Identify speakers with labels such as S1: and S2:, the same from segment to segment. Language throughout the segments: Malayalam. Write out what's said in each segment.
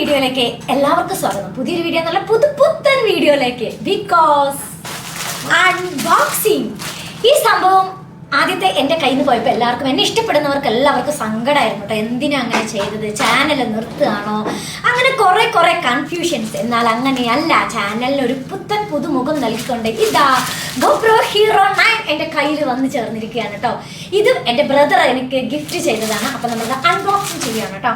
S1: വീഡിയോയിലേക്ക് എല്ലാവർക്കും സ്വാഗതം. പുതിയൊരു വീഡിയോ എന്നുള്ള പുതുപുത്തൻ വീഡിയോയിലേക്ക് ബിക്കോസ് അൺബോക്സിങ്. ഈ സംഭവം ആദ്യത്തെ എൻ്റെ കയ്യിൽ നിന്ന് പോയപ്പോൾ എല്ലാവർക്കും എന്നെ ഇഷ്ടപ്പെടുന്നവർക്ക് എല്ലാവർക്കും സങ്കടമായിരുന്നു കേട്ടോ. എന്തിനാ അങ്ങനെ ചെയ്തത്, ചാനൽ നിർത്തുകയാണോ, അങ്ങനെ കുറേ കൺഫ്യൂഷൻസ്. എന്നാൽ അങ്ങനെയല്ല, ചാനലിന് ഒരു പുതുമുഖം നൽകിക്കൊണ്ട് ഇതാ GoPro Hero 9 എൻ്റെ കയ്യിൽ വന്ന് ചേർന്നിരിക്കുകയാണ് കേട്ടോ. ഇത് എൻ്റെ ബ്രദർ എനിക്ക് ഗിഫ്റ്റ് ചെയ്തതാണ്. അപ്പം നമ്മൾ അൺബോക്സിങ് ചെയ്യുകയാണ് കേട്ടോ.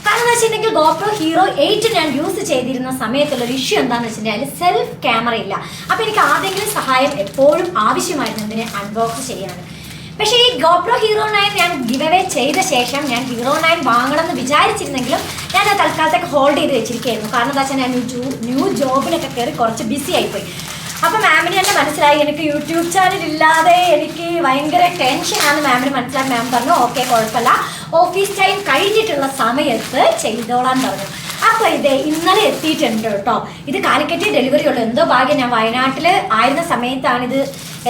S1: കാരണം എന്ന് വെച്ചിട്ടുണ്ടെങ്കിൽ GoPro Hero 8 ഞാൻ യൂസ് ചെയ്തിരുന്ന സമയത്തുള്ളൊരു ഇഷ്യൂ എന്താണെന്ന് വെച്ചിട്ടുണ്ടെങ്കിൽ സെൽഫ് ക്യാമറ ഇല്ല. അപ്പോൾ എനിക്ക് ആരെങ്കിലും സഹായം എപ്പോഴും ആവശ്യമായിരുന്നു ഇതിനെ അൺബോക്സ് ചെയ്യാൻ. പക്ഷേ ഈ GoPro Hero 9 ഞാൻ ഗിവ് അവേ ചെയ്ത ശേഷം ഞാൻ Hero 9 വാങ്ങണമെന്ന് വിചാരിച്ചിരുന്നെങ്കിലും ഞാൻ ആ തൽക്കാലത്തേക്ക് ഹോൾഡ് ചെയ്ത് വെച്ചിരിക്കുകയായിരുന്നു. കാരണം എന്താ വെച്ചാൽ ഞാൻ ന്യൂ ജോബിലൊക്കെ കയറി കുറച്ച് ബിസി ആയിപ്പോയി. അപ്പം മാമിന് തന്നെ മനസ്സിലായി എനിക്ക് യൂട്യൂബ് ചാനൽ ഇല്ലാതെ എനിക്ക് ഭയങ്കര ടെൻഷനാണ്. മാമിന് മനസ്സിലായി. മാം പറഞ്ഞു ഓക്കെ കുഴപ്പമില്ല, ഓഫീസ് ടൈം കഴിഞ്ഞിട്ടുള്ള സമയത്ത് ചെയ്തോളാൻ പറഞ്ഞു. അപ്പോൾ ഇത് ഇന്നലെ എത്തിയിട്ടുണ്ട് കേട്ടോ. ഇത് കാലിക്കറ്റ് ഡെലിവറി ഉള്ളൂ. എന്തോ ഭാഗ്യം, ഞാൻ വയനാട്ടിൽ ആയിരുന്ന സമയത്താണ് ഇത്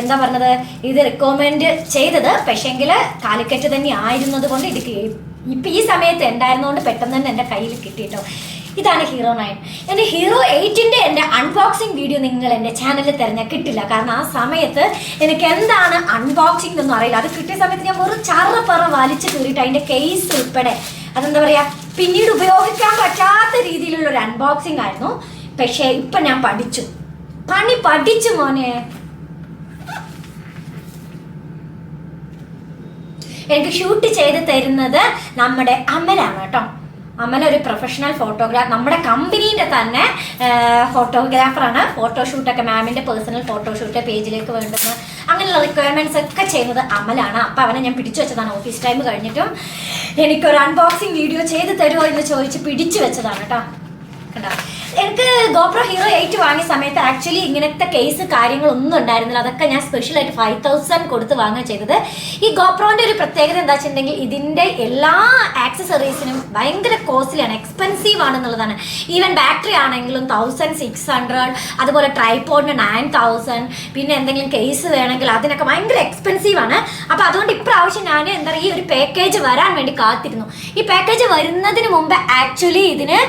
S1: എന്താ പറഞ്ഞത് ഇത് റെക്കമെൻഡ് ചെയ്തത്. പക്ഷേങ്കിൽ കാലിക്കറ്റ് തന്നെ ആയിരുന്നത് കൊണ്ട് ഇത് ഇപ്പം ഈ സമയത്ത് ഉണ്ടായിരുന്നതുകൊണ്ട് പെട്ടെന്ന് തന്നെ എൻ്റെ കയ്യിൽ കിട്ടിയിട്ടോ. ഇതാണ് Hero 9. എൻ്റെ Hero 8ൻ്റെ എൻ്റെ അൺബോക്സിങ് വീഡിയോ നിങ്ങൾ എൻ്റെ ചാനലിൽ തിരഞ്ഞാൽ കിട്ടില്ല. കാരണം ആ സമയത്ത് എനിക്ക് എന്താണ് അൺബോക്സിംഗ് എന്നൊന്നും അറിയില്ല. അത് കിട്ടിയ സമയത്ത് ഞാൻ വെറും ചറപ്പറ വലിച്ചു കീറിയിട്ട് അതിൻ്റെ കേസ് ഉൾപ്പെടെ അതെന്താ പറയുക പിന്നീട് ഉപയോഗിക്കാൻ പറ്റാത്ത രീതിയിലുള്ളൊരു അൺബോക്സിംഗ് ആയിരുന്നു. പക്ഷേ ഇപ്പം ഞാൻ പഠിച്ചു മോനെ. എനിക്ക് ഷൂട്ട് ചെയ്ത് തരുന്നത് നമ്മുടെ അമലാണ് കേട്ടോ. അമല ഒരു പ്രൊഫഷണൽ ഫോട്ടോഗ്രാഫർ, നമ്മുടെ കമ്പനീൻ്റെ തന്നെ ഫോട്ടോഗ്രാഫറാണ്. ഫോട്ടോഷൂട്ടൊക്കെ മാമിൻ്റെ പേഴ്സണൽ ഫോട്ടോഷൂട്ട് പേജിലേക്ക് വേണ്ടുന്ന അങ്ങനെയുള്ള റിക്വയർമെൻറ്റ്സ് ഒക്കെ ചെയ്യുന്നത് അമലാണ്. അപ്പോൾ അവനെ ഞാൻ പിടിച്ചു വെച്ചതാണ്. ഓഫീസ് ടൈം കഴിഞ്ഞിട്ടും എനിക്കൊരു അൺബോക്സിങ് വീഡിയോ ചെയ്ത് തരുമോ എന്ന് ചോദിച്ച് പിടിച്ചു വെച്ചതാണ് കേട്ടോ. കണ്ടോ, എനിക്ക് GoPro Hero 8 വാങ്ങിയ സമയത്ത് ആക്ച്വലി ഇങ്ങനത്തെ കേസ് കാര്യങ്ങളൊന്നും ഉണ്ടായിരുന്നില്ല. അതൊക്കെ ഞാൻ സ്പെഷ്യലായിട്ട് 5000 കൊടുത്ത് വാങ്ങുക ചെയ്തത്. ഈ GoProൻ്റെ ഒരു പ്രത്യേകത എന്താ വെച്ചിട്ടുണ്ടെങ്കിൽ ഇതിൻ്റെ എല്ലാ ആക്സസറീസിനും ഭയങ്കര കോസ്റ്റ്ലിയാണ്, എക്സ്പെൻസീവ് ആണെന്നുള്ളതാണ്. ഈവൻ ബാറ്ററി ആണെങ്കിലും 1600, അതുപോലെ ട്രൈപോഡിന് 9000, പിന്നെ എന്തെങ്കിലും കേസ് വേണമെങ്കിൽ അതിനൊക്കെ ഭയങ്കര എക്സ്പെൻസീവ് ആണ്. അപ്പോൾ അതുകൊണ്ട് ഇപ്രാവശ്യം ഞാൻ എന്താ പറയുക ഈ ഒരു പാക്കേജ് വരാൻ വേണ്ടി കാത്തിരുന്നു. ഈ പാക്കേജ് വരുന്നതിന് മുമ്പ് ആക്ച്വലി ഇതിന്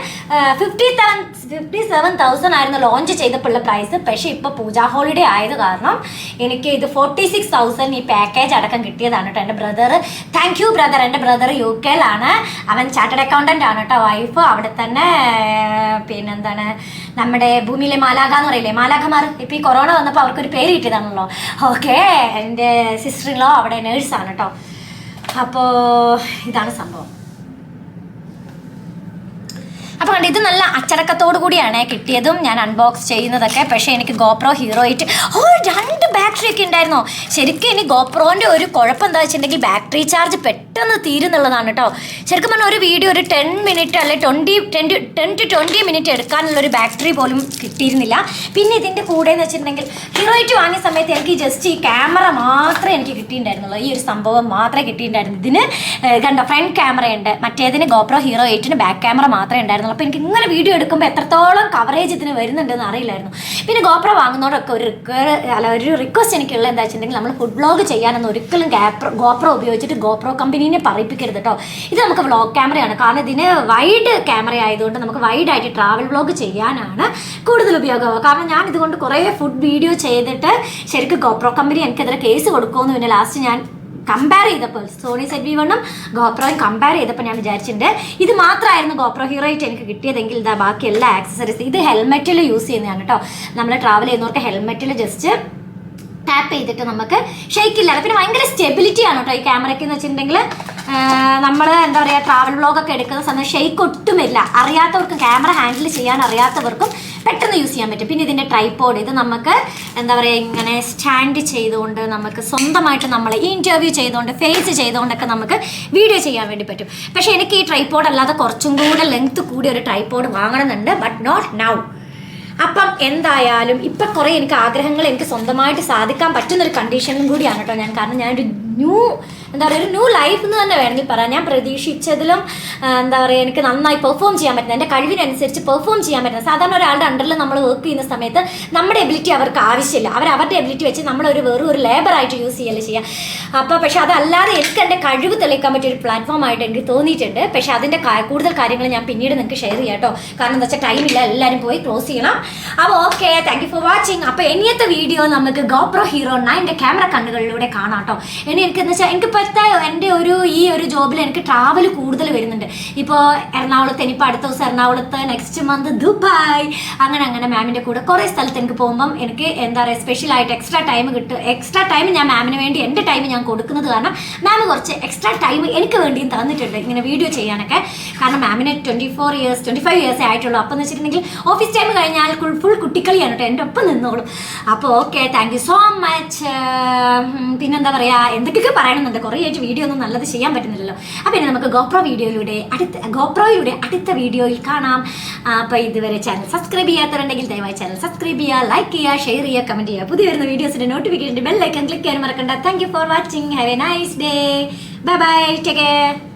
S1: 57,000 ആയിരുന്നു ലോഞ്ച് ചെയ്തപ്പോഴുള്ള പ്രൈസ്. പക്ഷേ ഇപ്പോൾ പൂജാ ഹോളിഡേ ആയത് കാരണം എനിക്ക് ഇത് 46,000 ഈ പാക്കേജ് അടക്കം കിട്ടിയതാണ് കേട്ടോ. എൻ്റെ ബ്രദർ, താങ്ക് യു ബ്രദർ. എൻ്റെ ബ്രദർ UK അവൻ ചാർട്ടേഡ് അക്കൗണ്ടൻ്റ് ആണ് കേട്ടോ. വൈഫ് അവിടെ തന്നെ പിന്നെന്താണ് നമ്മുടെ ഭൂമിയിലെ മാലാഖ എന്ന് പറയില്ലേ, മാലാഖമാർ. ഇപ്പോൾ ഈ കൊറോണ വന്നപ്പോൾ അവർക്കൊരു പേര് കിട്ടിയതാണല്ലോ. ഓക്കെ, എൻ്റെ സിസ്റ്ററിലോ അവിടെ നേഴ്സാണ് കേട്ടോ. അപ്പോൾ ഇതാണ് സംഭവം. അപ്പോൾ കണ്ട് ഇത് നല്ല അച്ചടക്കത്തോടു കൂടിയാണ് കിട്ടിയതും ഞാൻ അൺബോക്സ് ചെയ്യുന്നതൊക്കെ. പക്ഷേ എനിക്ക് GoPro Hero 8 2 ബാറ്ററി ഒക്കെ ഉണ്ടായിരുന്നു. ശരിക്കും ഇനി GoProൻ്റെ ഒരു കുഴപ്പം എന്താ വെച്ചിട്ടുണ്ടെങ്കിൽ ബാറ്ററി ചാർജ് പെട്ടെന്ന് തീരുന്നുള്ളതാണ് കേട്ടോ. ശരിക്കും പറഞ്ഞാൽ ഒരു വീഡിയോ ഒരു 10 മിനിറ്റ് അല്ലെങ്കിൽ 10 to 20 മിനിറ്റ് എടുക്കാനുള്ളൊരു ബാറ്ററി പോലും കിട്ടിയിരുന്നില്ല. പിന്നെ ഇതിൻ്റെ കൂടെ എന്ന് വെച്ചിട്ടുണ്ടെങ്കിൽ Hero 8 വാങ്ങിയ സമയത്ത് എനിക്ക് ജസ്റ്റ് ഈ ക്യാമറ മാത്രമേ എനിക്ക് കിട്ടിയിട്ടുണ്ടായിരുന്നുള്ളൂ. ഈ ഒരു സംഭവം മാത്രമേ കിട്ടിയിട്ടുണ്ടായിരുന്നു. ഇതിന് കണ്ടോ ഫ്രണ്ട് ക്യാമറയുണ്ട്, മറ്റേതിന് GoPro Hero 8 ബാക്ക് ക്യാമറ മാത്രമേ ഉണ്ടായിരുന്നുള്ളൂ. അപ്പോൾ എനിക്ക് ഇങ്ങനെ വീഡിയോ എടുക്കുമ്പോൾ എത്രത്തോളം കവറേജ് ഇതിന് വരുന്നുണ്ടെന്ന് അറിയില്ലായിരുന്നു. പിന്നെ GoPro വാങ്ങുന്നവരൊക്കെ ഒരു റിക്വസ്റ്റ് എനിക്കുള്ളത് എന്താ വെച്ചിട്ടുണ്ടെങ്കിൽ നമ്മൾ ഫുഡ് വ്ളോഗ് ചെയ്യാനൊന്നും ഒരിക്കലും GoPro ഉപയോഗിച്ചിട്ട് GoPro കമ്പനീനെ പറയിപ്പിക്കരുത് കേട്ടോ. ഇത് നമുക്ക് വ്ളോഗ് ക്യാമറയാണ്. കാരണം ഇതിന് വൈഡ് ക്യാമറ ആയതുകൊണ്ട് നമുക്ക് വൈഡായിട്ട് ട്രാവൽ വ്ളോഗ് ചെയ്യാനാണ് കൂടുതൽ ഉപയോഗമാകുക. കാരണം ഞാൻ ഇതുകൊണ്ട് കുറേ ഫുഡ് വീഡിയോ ചെയ്തിട്ട് ശരിക്കും GoPro കമ്പനി എനിക്കെതിരെ കേസ് കൊടുക്കുമെന്ന് പിന്നെ ലാസ്റ്റ് ഞാൻ കമ്പയർ ചെയ്തപ്പോൾ സോണി ZV-1 GoProയും കമ്പയർ ചെയ്തപ്പോൾ ഞാൻ വിചാരിച്ചിട്ടുണ്ട് ഇത് മാത്രമായിരുന്നു GoPro Hero 8 എനിക്ക് കിട്ടിയതെങ്കിൽ ഇതാ ബാക്കി എല്ലാ ആക്സസറീസ്. ഇത് ഹെൽമെറ്റിൽ യൂസ് ചെയ്യുന്നതാണ് കേട്ടോ. നമ്മൾ ട്രാവൽ ചെയ്യുന്നവർക്ക് ഹെൽമെറ്റിൽ ജസ്റ്റ് ടാപ്പ് ചെയ്തിട്ട് നമുക്ക് ഷെയ്ക്കില്ല. പിന്നെ ഭയങ്കര സ്റ്റെബിലിറ്റി ആണ് കേട്ടോ ഈ ക്യാമറയ്ക്ക് എന്ന് വെച്ചിട്ടുണ്ടെങ്കിൽ. നമ്മൾ എന്താ പറയുക ട്രാവൽ വ്ളോഗൊക്കെ എടുക്കുന്ന സമയത്ത് ഷെയ്ക്ക് ഒട്ടുമില്ല. അറിയാത്തവർക്കും ക്യാമറ ഹാൻഡിൽ ചെയ്യാൻ അറിയാത്തവർക്കും പെട്ടെന്ന് യൂസ് ചെയ്യാൻ പറ്റും. പിന്നെ ഇതിൻ്റെ ട്രൈപോഡ്, ഇത് നമുക്ക് എന്താ പറയുക ഇങ്ങനെ സ്റ്റാൻഡ് ചെയ്തുകൊണ്ട് നമുക്ക് സ്വന്തമായിട്ട് നമ്മൾ ഈ ഇൻ്റർവ്യൂ ചെയ്തുകൊണ്ട് ഫേസ് ചെയ്തുകൊണ്ടൊക്കെ നമുക്ക് വീഡിയോ ചെയ്യാൻ വേണ്ടി പറ്റും. പക്ഷേ എനിക്ക് ഈ ട്രൈപോഡ് അല്ലാതെ കുറച്ചും കൂടെ ലെങ്ത്ത് കൂടിയ ഒരു ട്രൈപോഡ് വാങ്ങണമെന്നുണ്ട്. But not now. അപ്പം എന്തായാലും ഇപ്പം കുറേ എനിക്ക് ആഗ്രഹങ്ങൾ എനിക്ക് സ്വന്തമായിട്ട് സാധിക്കാൻ പറ്റുന്നൊരു കണ്ടീഷനിലും കൂടിയാണ് കേട്ടോ ഞാൻ. കാരണം ഞാനൊരു എന്താ പറയുക, ഒരു ന്യൂ ലൈഫ് എന്ന് തന്നെ വേണമെങ്കിൽ പറയാം. ഞാൻ പ്രതീക്ഷിച്ചതിലും എന്താ പറയുക എനിക്ക് നന്നായി പെർഫോം ചെയ്യാൻ പറ്റുന്നത്, എൻ്റെ കഴിവിനനുസരിച്ച് പെർഫോം ചെയ്യാൻ പറ്റുന്നത്. സാധാരണ ഒരാളുടെ അണ്ടറിൽ നമ്മൾ വർക്ക് ചെയ്യുന്ന സമയത്ത് നമ്മുടെ എബിലിറ്റി അവർക്ക് ആവശ്യമില്ല, അവരുടെ എബിലിറ്റി വെച്ച് നമ്മളൊരു വെറും ഒരു ലേബറായിട്ട് യൂസ് ചെയ്യല്ലേ ചെയ്യുക. അപ്പോൾ പക്ഷേ അതല്ലാതെ എനിക്ക് എൻ്റെ കഴിവ് തെളിയിക്കാൻ പറ്റിയ ഒരു പ്ലാറ്റ്ഫോമായിട്ട് എനിക്ക് തോന്നിയിട്ടുണ്ട്. പക്ഷേ അതിൻ്റെ കൂടുതൽ കാര്യങ്ങൾ ഞാൻ പിന്നീട് നിങ്ങൾക്ക് ഷെയർ ചെയ്യാം കേട്ടോ. കാരണം എന്താ വെച്ചാൽ ടൈമില്ല, എല്ലാവരും പോയി ക്ലോസ് ചെയ്യണം. അപ്പോൾ okay, thank you for watching. അപ്പോൾ ഇനിയത്തെ വീഡിയോ നമുക്ക് GoPro Hero 9 ക്യാമറ കണ്ണുകളിലൂടെ കാണാം കേട്ടോ. എനിക്കെന്ന് വെച്ചാൽ എനിക്ക് എൻ്റെ ഈ ഒരു ജോബിൽ എനിക്ക് ട്രാവൽ കൂടുതൽ വരുന്നുണ്ട്. ഇപ്പോൾ എറണാകുളത്ത്, ഇനിയിപ്പോൾ അടുത്ത ദിവസം എറണാകുളത്ത്, നെക്സ്റ്റ് മന്ത് ദുബായ്, അങ്ങനെ മാമിൻ്റെ കൂടെ കുറേ സ്ഥലത്ത് എനിക്ക് പോകുമ്പം എനിക്ക് എന്താ പറയുക സ്പെഷ്യലായിട്ട് എക്സ്ട്രാ ടൈം കിട്ടും. എക്സ്ട്രാ ടൈം ഞാൻ മാമിന് വേണ്ടി എൻ്റെ ടൈം ഞാൻ കൊടുക്കുന്നത് കാരണം മാം കുറച്ച് എക്സ്ട്രാ ടൈം എനിക്ക് വേണ്ടിയും തന്നിട്ടുണ്ട് ഇങ്ങനെ വീഡിയോ ചെയ്യാനൊക്കെ. കാരണം മാമിന് 25 ഇയേഴ്സേ ആയിട്ടുള്ളൂ. അപ്പോൾ എന്ന് വെച്ചിട്ടുണ്ടെങ്കിൽ ഓഫീസ് ടൈം കഴിഞ്ഞാൽ ഫുൾ കുട്ടിക്കളിയാണ് കേട്ടോ, എൻ്റെ ഒപ്പം നിന്നോളും. അപ്പോൾ okay, thank you so much. പിന്നെന്താ പറയുക, എന്തൊക്കെയൊക്കെ പറയണമെന്നുണ്ട്, കുറേ ആയിട്ട് വീഡിയോ ഒന്നും നല്ലത് ചെയ്യാൻ പറ്റുന്നില്ലല്ലോ. അപ്പോൾ ഇനി നമുക്ക് ഗോപ്രോയിലൂടെ അടുത്ത വീഡിയോയിൽ കാണാം. അപ്പോൾ ഇതുവരെ ചാനൽ സബ്സ്ക്രൈബ് ചെയ്യാത്തവരുണ്ടെങ്കിൽ ദയവായി ചാനൽ സബ്സ്ക്രൈബ് ചെയ്യുക, ലൈക്ക് ചെയ്യുക, ഷെയർ ചെയ്യുക, കമൻറ്റ് ചെയ്യുക. പുതിയ വരുന്ന വീഡിയോസിൻ്റെ നോട്ടിഫിക്കേഷൻ ബെൽ ഐക്കൺ ക്ലിക്ക് ചെയ്യാൻ മറക്കണ്ട. Thank you for watching. Have A nice day. Bye bye, take care.